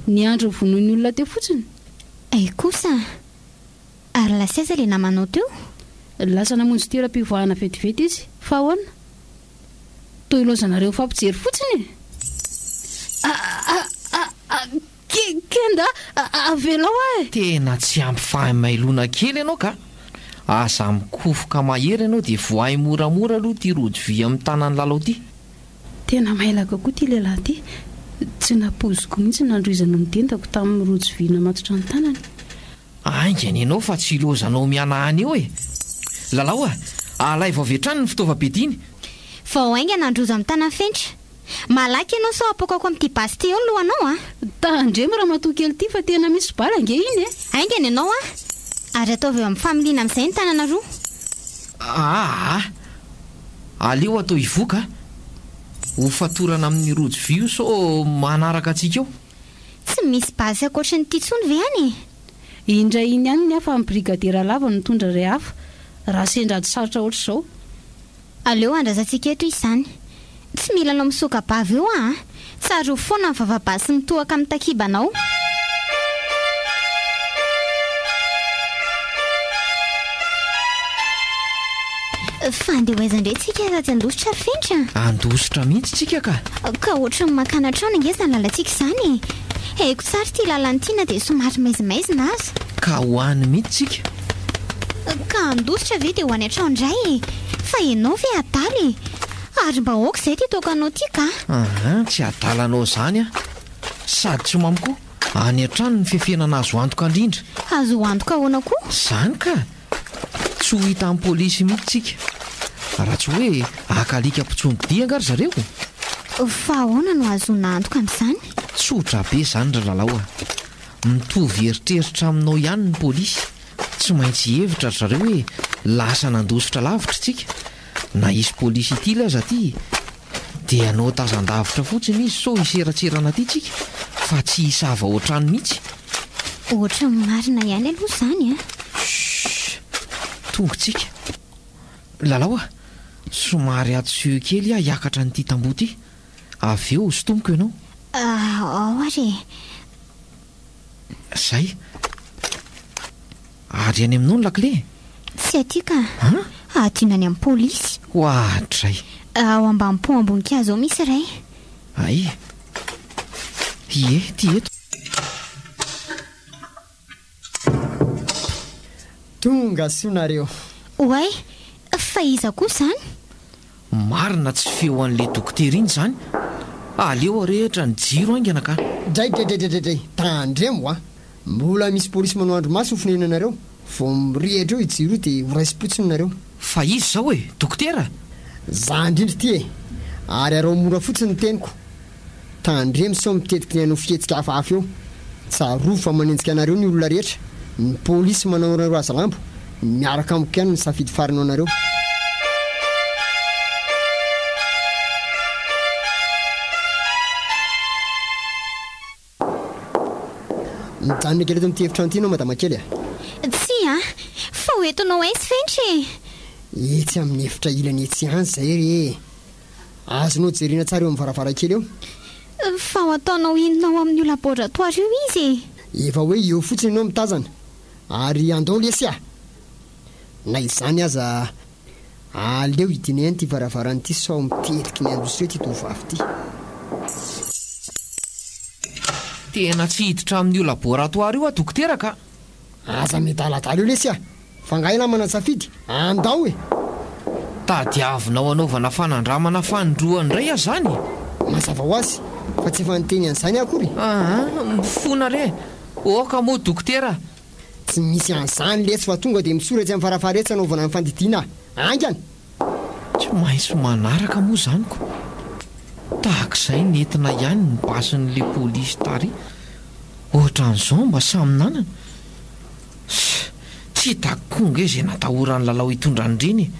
C: ny andro vonoiny olona teo fotsiny.
D: kosa ary laseza le namanao teo.
C: lasa namonjy toeram-pivoahana vetivety izy fa ahoana toy ilozanareo fampijery fotsiny kenda avelao ahy.
B: tena tsy ampy fahamailona kely ianao ka aza mikofoka mahery ianao dia voay moramora aloha ty rojo vy amin'ny tanany lalao ty.
C: tena mailaka koa ty lehilahy ty tsy napoziko mihitsy nandroizana midentako tamin'ny rojo vy namatotra ny tanany.
B: aingany ianao fa tsy ilozanao mianahany eo e. lalao alay vao avy hatrany ny fitaovam-piadiany.
D: vao aingana androzo amin'ny tanany fentra. malaky ianao sao apokako amin'ity basy ty eo lohanao
C: tandremo raha matoa kely ty fa tena misy bala nge iny e.
D: aingany ianao ary ataovy eo amin'ny familiana amin'izay ny tanana roa.
B: aleo atao ivoka ho fatorana amin'ny rojo vy io so manaraka antsika eo.
D: tsy misy basy akoatra ny titsony ve any
C: indray iny ihany ny hafa amin'ny brigadera lava no tondra ray hafa raha sendrady sarotra oatra izao.
D: aleo andrazantsika eto izany. tsy mila anao misoka bavy eo tsaro foana ny vavabasy mitohaka amin'ny takibanao. fa andeha hoaizandre tsika ratsy andositra ry fentra.
B: andositra mihitsy tsika ka
D: ohatra ny makana trano ingeza ny lalantsika izany haiko tsara ty lalan'tyna dia somary maizimaizina azy.
B: ka hoany mihitsy tsika.
D: ka andositra ve dia ho any atrao indray fa ianao ve adaly ary mba aoka izay ty tokanao ty ka.
B: tsy adalanao izany sady tsy mamy koa any an-trano ny fefenana azo antoka indrindra.
D: azo antoka ahoana koa
B: izany ka tsy ho hita amin'ny polisy mihitsy tsika raha tsy hoe akalika mpitsongodia angary zareo.
D: fa ahoana no azona antoka amin'izany.
B: tsotra be izany ra lalao mitovy eritreritra aminao ihany ny polisy tsy maintsy hevitra ry zareo hoe lasa nandositra lavitra tsika na isy polisy ity le aza ty dia anao tazan-davitra fotsiny izy so hiseratserana ty tsika fa tsy hisava oatrano mihitsy.
D: ohatra marina ihany aloha izany
B: tongotsika lalao somary atseho kely hiakatra nyity tamboho ty avy eo sotomoko ianao.
D: ary
B: zay ary any aminao ny lakle.
D: tsy atyka adinany amin'ny polisy.
B: hoatray
D: ao ambanipo amboninkazo ao misy ray.
B: ay ty eto.
F: tonga sonareo.
D: oay fa iza koa izany.
B: marina tsy feo an'le dokotera iny izany aleo arehatra ny jiro aingana ka.
F: draydraydraydraydray tandremo mbola misy polisy manao andro masy hofinena anareo vao mirehatra eo ijiro io dia horaisy-potsiny nareo.
B: fa izy zao e dokotera.
F: za indrindry ty ary arao mora fotsiny ny teniko tandremo sao mitetiky ny anao fihetsika hafahafa eo tsaroa fa manenjika anareo ny olona rehetra ny polisy manao anareo aza lambo miaraka amiko ihany ny safidy farinao anareo. mijanona kely eto amin'ity hevitra an'ity anao madama kely
D: tsy fa hoentinao aizy fentry
F: etsy amin'ny efitra ilany etsy ihany zay re azonao jerena tsara eo amin'ny varavarankely eo.
D: fa ho ataonao inonao amin'ny io laboratoire io izy
F: efa hoe eo fotsiny ianao mitazana ary andao lesy na izany aza aleo hidinay any ty varavaran'ity sao mitetika ny andosy reo ty tovavy ty.
B: Tena tsy hiditra amin'io laboratoara io a dokotera ka.
F: Aza metalatala io lesy a fa ngaina manasafidy andao e.
B: Tadiavinao anaovana fanandramana fandroandray a zany.
F: Mazava ho azy fa tsy efa niteny an'izany akory.
B: Mifona re. Oka moa dokotera.
F: Tsy misy an'izany lesy fa tonga dia misoratsy amin'ny farafaharetsy anaovana ny fandidiana angany.
B: Tsy maintsy manaraka moa zanyko. Tahak'izay nentina ihany ny basin'le polisy tary. Ohatran'izao mba samy nanana. Tsy takonga izay natahoran'ny lalao hitondra andriny.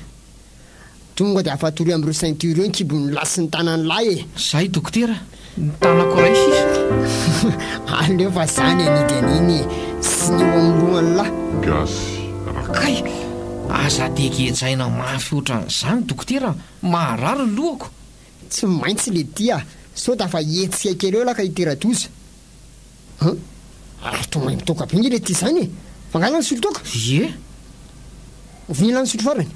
F: Tonga dia afatory amin'ireo ceinture eo ny kibon'ny lasy sy ny tanan'ny lahy e.
B: Zay dokotera, ny tanako ray sisa.
F: Aleo fa zany anidy aniny sy ny eo amin'ny lohan'ny lahy.
A: Gasy
B: Kay, aza degejaina mafy ohatran'izany dokotera, maharary ny lohako.
F: Tsy maintsy le tia sao dafa etsika kely eo laha ka hitera-doza. Arito mahay mitoka be nge le ty zany e. Fangala ny sotro toka.
B: Ie,
F: Vila ny sotro farany.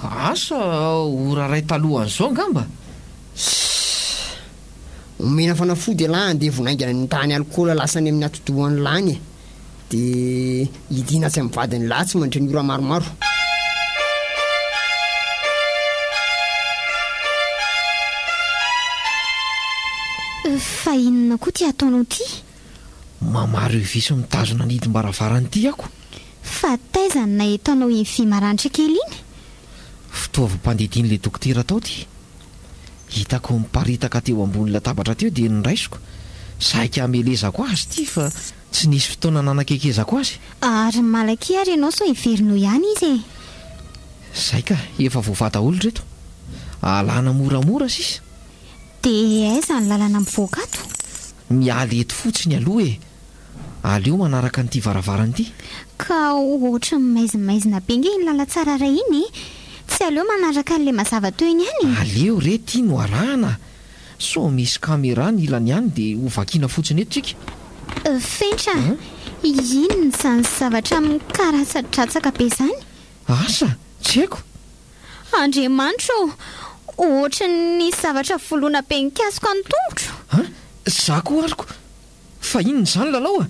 B: asa ora ray talohan'izao ngamba.
F: Omena fanafody lahy andeha vonaingana ny tany alikola lasany amin'ny atodohan'ny lany e. Dia hidina tsy amin'ny vadiny lahy tsy mandry ny ora maromaro.
D: Fa inona koa ty ataonao ty?
B: Mamaro viso mitazona nidimbaravaran'ity ako.
D: Fa taizany na etaonao iny vy maranitra kely iny?
B: Fitaovam-pandidin'le dokotera tao ty. Hitako miparitaka teo ambony latabatra teo dia niraisiko. Saika amelezako azy ty fa tsy nisy fotoana nanakekezako azy.
D: Ary malaky ary ianao sao hiverinao ihany izy e.
B: Zay ka, efa voavata olo reto. Alana moramora sisa.
D: Dia aiza ny lalana mivoaka ato?
B: Mialy eto fotsiny aloha e. Aleo manaraka n'ity varavaran'ity.
D: Ka ohatra maizimaizina be nge ny lala tsara ray iny e. Tsy aleo manaraka an'le mazava teo iny ihany.
B: Aleo re ty no arahana. So misy kamera ny ilany ihany dia hovakiana fotsiny eto tsika.
D: Fentra, inona zany zavatra mikaratsaratsaka be zany?
B: Asa, tsy haiko.
D: Andriamanitro, ohatra ny zavatra voloana be nikasoko amin'ny tongotro.
B: Za koa ariko. Fa inona zany lalao a?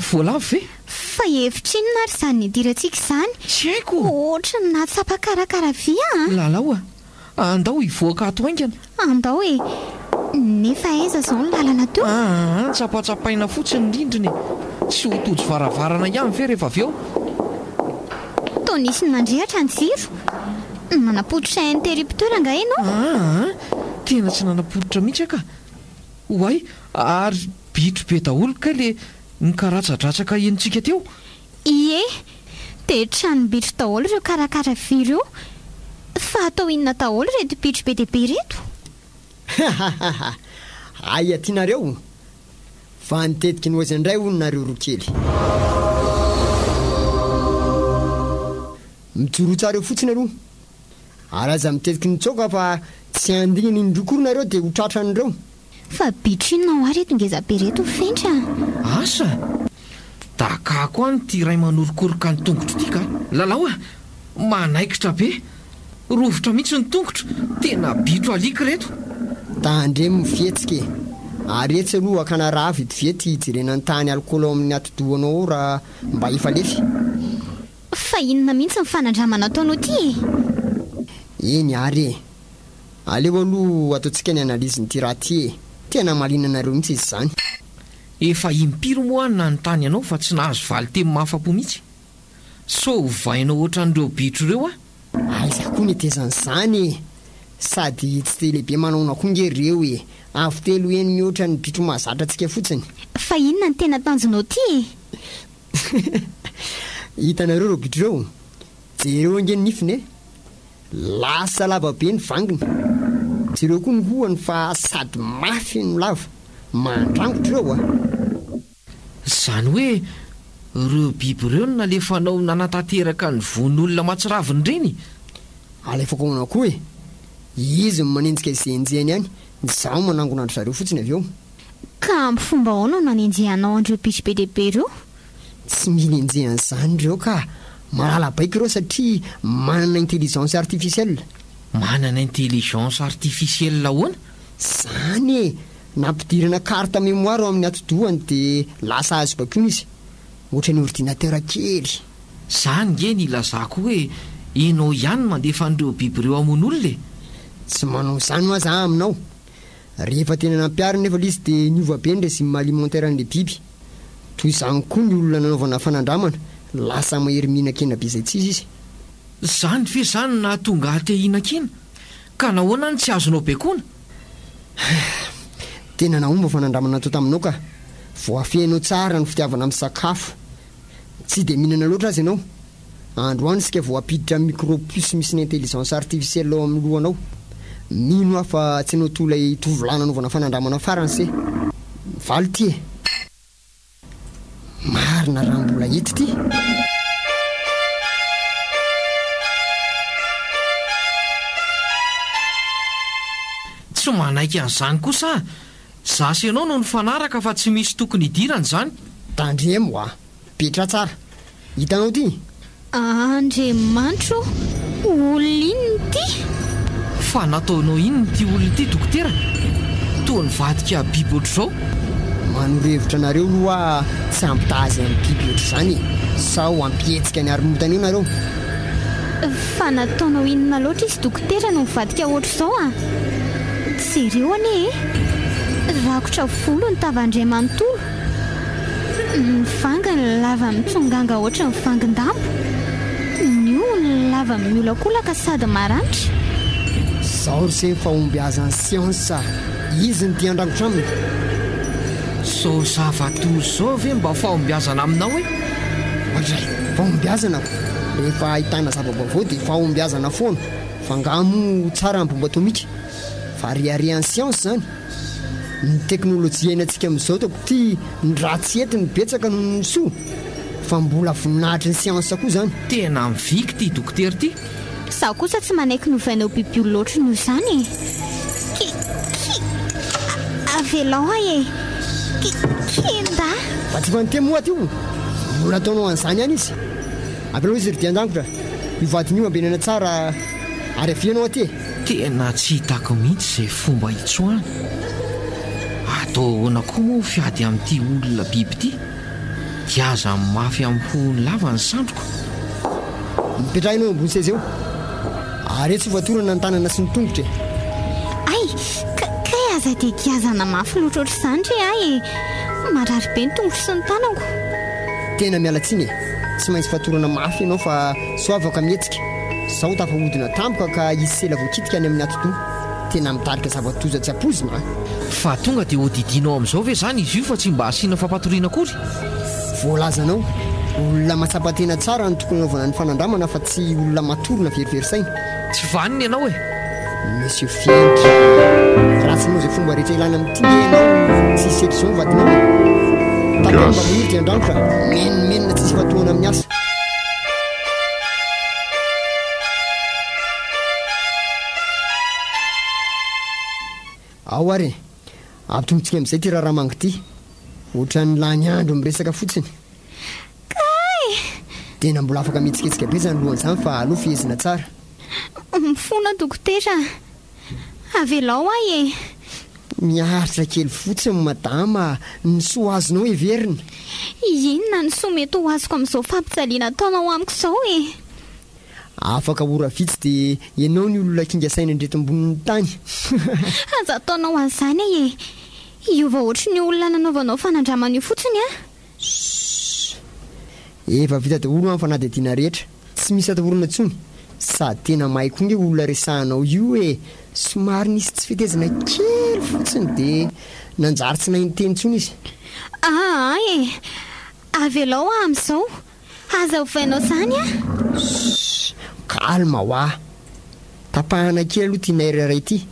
B: Voalavo ve?
D: Fa hevitrinona ary zany idirantsika izany.
B: Tsy haiko.
D: Ohatra ny natsapa karakara vy a.
B: Lalao a, andao hivoaka ato haingana.
D: Andao e. Nefa aiza zao ny lalana teo?
B: Tsapatsapaina fotsiny ny rindriny. Tsy ho tojo varavarana ihany ve rehefa avy eo.
D: Toa nisy nandrehatra ny jiro. Nanapototra interrupteur nga ianao?
B: Tena tsy nanapototra mihitsy ka. Hoay, ary bitro be daholo ka le nikaratsadratsaka enitsika teo.
D: Ie, dia tranom-bitro daholo ireo karakara vy ireo. Fa atao inona daholo reto bitro be dehibe reto?
F: Aia tianareo fa nitetika ny ozy indray hono nareo roa kely. Mijoro tsara eo fotsiny aloha. Ary aza mitetika ny tsoka fa tsy andininy indrokory nareo dia ho tratran'ireo.
D: Fa bitro inona ho ary eto ngeza be reto Fentra?
B: Asa, dakako any ty ray manorokoroka ny tongotro ty ka. Lalao a, manaikitra be. Rovitra mihitsy ny tongotro. Tena bitro alika reto.
F: Tandremo mifetsika e. Ary etsy aloha akana raha vetivety jerena ny tany alikola ao amin'ny atodohanao raha mba ifalefy.
D: Fa inona mihitsy ny fanandramana ataonao ty e?
F: Eny ary e. Aleo aloha ataontsika ny analizy nyty raha ty e. Tena malinanareo mihitsy izy zany.
B: Efa impiro moa na ny tany anao fa tsy nahazo valy temy mahafapo mihitsy. So hovainao ohatran'ireo bitro ireo a?
F: Aiza koa ny tezan'izany e. Sady tsy te lehibe manaona koa nge reo e. Afo telo eny mihoatra ny bitro mahazatra antsika fotsiny.
D: Fa inona ny tena tanjonao ty e?
F: Hitanareo reo bitro reo. Jereo ange ny nifiny e. Lasa lava be ny vanginy. Jereo koa ny hohany fa sady mafy ny lava. Mandrangotra reo a.
B: Zany hoe reo biby ireo no nalefanao nanatanteraka ny von'olona matsiraviny reny.
F: Alefako aona koa e. Izy manenjika izenjehany ihany. Zaho manangona andro zareo fotsiny avy eo.
D: Ka amin'ny fomba ahoana no nanenjehanao andreo bitro be dehibe ireo?
F: Tsy mila enjehan'izany ireo ka malala baika ireo satria manana intelligence artificielle.
B: Manana intelligence artificielle ahoana?
F: Zany e, nampidirana carte mémoire ao amin'ny atodohany dia lasa azo bakony izy, ohatra ny ordinateur kely.
B: Zany nge ny ilazako hoe enao ihany mandefa an'ireo biby ireo amon'olona e.
F: Tsy manao izany moa za aminao. Rehefa tena nampiarina nefa izy dia niova be ny régime alimentaire an'ilay biby. Toy izany koa ny olona nanaovana fanandramana, lasa mahery mihinan-kena be izay tsy izy.
B: Zany ve zany na tonga te hihinan-kena? Ka nahoana ny tsy azonao baikoana?
F: Tena naomba fanandramana atao taminao ka voafehinao tsara ny fitiavana amin'ny sakafo. Tsy dia mihinana loatra azy ianao. Androany isika voapiditra micropuce misy ny intelligence artificielle ao amin'ny lohanao. Mino aho fa tsy anao tolay tovolahy nanaovana fanandramana farany se. Valy ty e. Marina raha mbola hety ty.
B: Tsy manaiky an'izany kosa. Zasy ianao no nifanaraka fa tsy misy tokony hidirana izany.
F: Tandremo a, petra tsara. Hitanao ty?
D: Andriamanitro, olona inona ty?
B: Fa nataonao inona ty olona ty dokotera? Toa nivadika biby ohatr'izao?
F: Manorevitra anareo aloha tsy ampitazy amin'ny biby ohatr'izany sao ampihetsika ny aromotana io nareo.
D: Fa nataonao inona loatra izy dokotera no mivadika ohatr'izao a? Jereo ane e? Rakotra volo ny tava-Andriamanontolo. Ny vangany lava mitsonganga ohatry ny vangin-dambo. Ny io ny lava miolakolaka sady maranitra.
F: Zao ry se fahombiazan'ny siansa. Izy ny tia an-drangotra aminy.
B: So zava-toy zao ve mba fahombiazana aminao e?
F: Ohatray, fahombiazana ko. Rehefa ahitana zava-baovao dia fahombiazana foana. Fangamo tsara ny bomba atomika. Fa riarian'ny siansa zany. Ny teknôlôjia hainantsika amin'izao taoko ty ny ratsy ety ny betsaka no ny soa. Fa mbola voninahitry ny siansa koa zany.
B: Tena miviky ty dokotera ty.
D: Zaho kosa tsy manaiky novainao biby loatra noho izany e. Avelao ahy e. Kinda.
F: Fa tsy fanonteny moa ty io. Mbola ataonao an'izany ihany izy. Ampelao izy ry dia-dangotra. Io vadiny io ambenana tsara ary avianao aty e.
B: Tena tsy hitako mihitsy izay fomba hitsoahana. Atao ahoana koa moa fiady amin'ity olona biby ty? Diaza mafy amin'ny hohony lava ny sandroko.
F: Mipetrahinao ambony seza eo. Ary tsy voatorana ny tanana sy ny tongotra e.
D: Ay, kay aza dia kiazana mafy loatra ohatr'izany re ahy e. Marary be ny tongotra sy ny tanako.
F: Tena miala tsiny e. Tsy maintsy fatorana mafy ianao fa so afaka mihetsika. Zaho tafahodina tampoka ka izy sela voakitika any amin'ny atodoha. Tena mitarika zava-toza tsy apozina.
B: Fa tonga dia hodidinao amin'izao ve zany izy io fa tsy mba asiana fampatoriana akory?
F: Voalazanao, olona matsapa-tena tsara no tokony anaovana ny fanandramana fa tsy olona matorina verivery-saina.
B: Tsy vaniny ianao e.
F: Monsieur Fientra, ratsinao izay fomba rehetra ilana amin'ity ianao tsy hisy etr'izao vadinao e. Tapamba maniry dia-andrangotra, menimenina tsy hisy fatohana amin'ny asa. Ao ary, ampitombotsika amin'izay ty raha mango ty. Ohatra ny lany andro miresaka fotsiny.
D: Kay!
F: Tena mbola afaka mitsiketsika be zany lohan'izany fa aleo fihezina tsara.
D: Mifona dokotera. Avelao ahy e.
F: Miaritra kely fotsiny madama, ny soa azonao everina.
D: Inona ny soa mety ho azoko amin'izao fampitsaliana ataonao amiko izao e.
F: Afaka ora vitsy dia ianao ny olona kinga saina indreto ambonin'ny tany.
D: Aza ataonao an'izany e. Iova ohatry ny olona nanaovanao fanandramana io fotsiny a.
F: Efa vita daholo amin'ny fanadihadiana rehetra. Tsy misy atahorana intsony. Sady tena mahay koa nge olona resahanao io e. Somary nisy tsy fitezana kely fotsiny dia nanjary tsy nahiny teny intsony izy.
D: E. Avelao amin'izao. Aza ovainao izany a.
F: Kalma ho ah. Tapahana kely aloha tia nairay ity.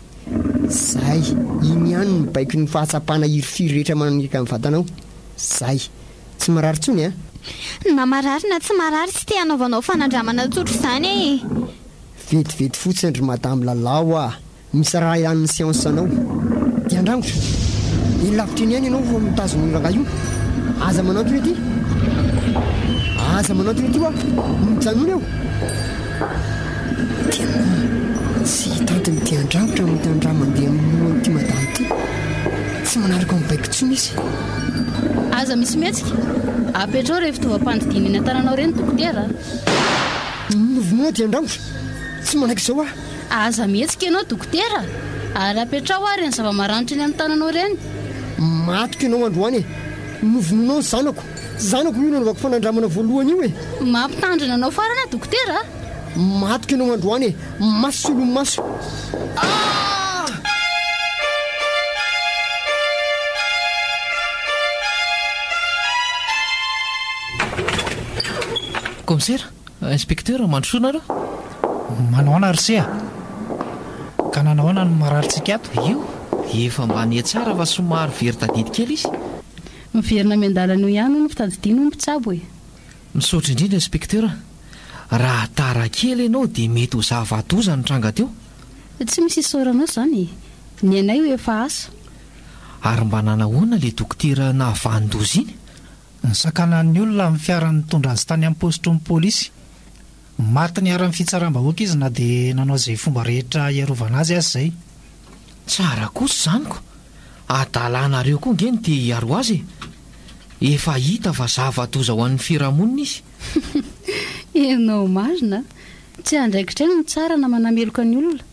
F: Zay, iny ihany no baiko ny fahatsapana irifiry rehetra manaraka amin'ny vatanao. Zay, tsy marary intsony a.
D: Na marary na tsy marary tsy te hanaovanao fanandramana tsotra izany e.
F: Vetivety fotsiny ry madame lalao ah. Misy raha ilan'ny siansanao. Dia-andrangotra, iny lavitra iny ihany ianao vao mitazona olona io. Aza manantona ety. aza manao tynatio a mijanona eo tsy hitantiny ty andravitra mety andra mandeha amin'ny ty madamy ty tsy manaraka mibaiko tsony izy
C: aza misy mihetsika apetrao rehefa fitaovam-pandidiana eny an-tananao reny dokotera
F: novonoa ty andramitra tsy manaiky izao
C: aza mihetsika ianao dokotera ary apetrao ary ny zava-maranitra eny amin'ny tananao reny
F: matroka ianao androany novonoanao ny zanako io nanovako fanandramana voalohany io
C: mampitandrina anao farana dokotera
F: matroka ianao androany maso sy olomy maso
B: commissaire inspecteur mandrosoanareo
E: manaoana rysea ka nanahoana no mararitsika ato
B: io efa mba nia tsara fa somary verytadidy kely izy
C: miverina miandalana io ihany no fitadidiana no mpitsabo
B: misaotra indrindra inspecteur raha tara kely ianao dia mety ho zava-doza ny tranga teo
C: tsy misy isaoranao izany ny anay ho efa asa
B: ary mba nanahoana le dokotera nahavandoza iny
E: ny sakanan'ny olona amin'ny fiarany tondra azy tany amin'ny postron'ny pôlisy maty ny ara-ny fitsaram-bahoaka izy na dia nanao izay fomba rehetra iarovana azy azy izay
B: tsara kosa izanyko adalanareo koa ngeny dia hiaro azy efa hita fa zava-doza ho an'ny fiarahamonina izy
C: enao marina tsy andraikitra eny ny tsara na manameloka ny olona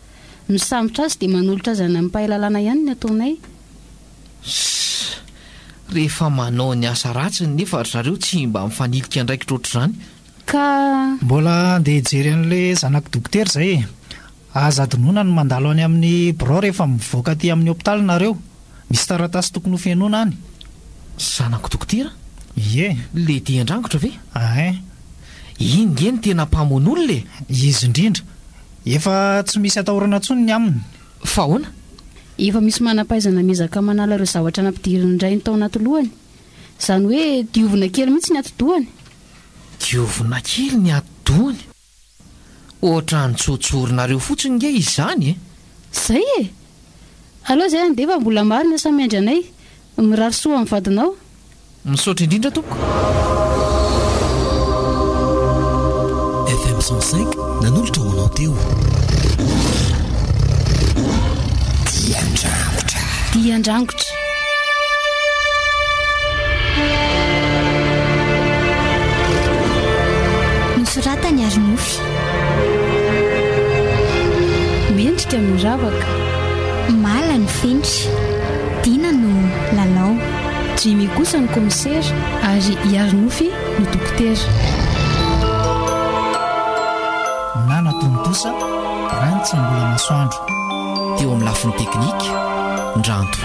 C: ny sambotra azy dia manolotra azy any amin'ny mpahalalana ihany ny ataonay
B: rehefa manao ny asa ratsiny nefa ry zareo tsy mba mifanilika ndraikitra ohatr'izany
C: ka
E: mbola andeha hijery an'ilay zanako dokotera izay aza adinoana no mandalo any amin'ny bro rehefa mivoaka aty amin'ny hopitaly nareo misy taratasy tokony ho fianoana any
B: zanako dokotera
E: ie
B: le dia andrangotra ve
E: ae
B: iny ngeny tena mpamon'olona
E: izy indrindra efa tsy misy atahorana ntsony ny aminy
B: fa hoana
C: efa misy manam-pahaizana mizaka manala ireo zavatra nampidiriny indray ny tao anaty lohany izany hoe diovina kely mihitsy ny atidohany
B: diovina kely ny atidohany ohatra nytsotsorinareo fotsiny nge izany
C: izay aloha izay andefa mbola marina samiandry anay mirarisoa amin'ny vadinao
B: misaotra indrindra tompoko
H: FM 105 nanolotra hoanao teo
C: diandrangotra
D: nosoratany ary nofy
C: mendrika miravaka
D: mala ny fenitra dina no lalao
C: jimy kosa ny komisera ary iarynofy no dokotera
E: nana tontosa rany tsy mbola masoandro
B: teo amin'ny lafiny teknika ndranto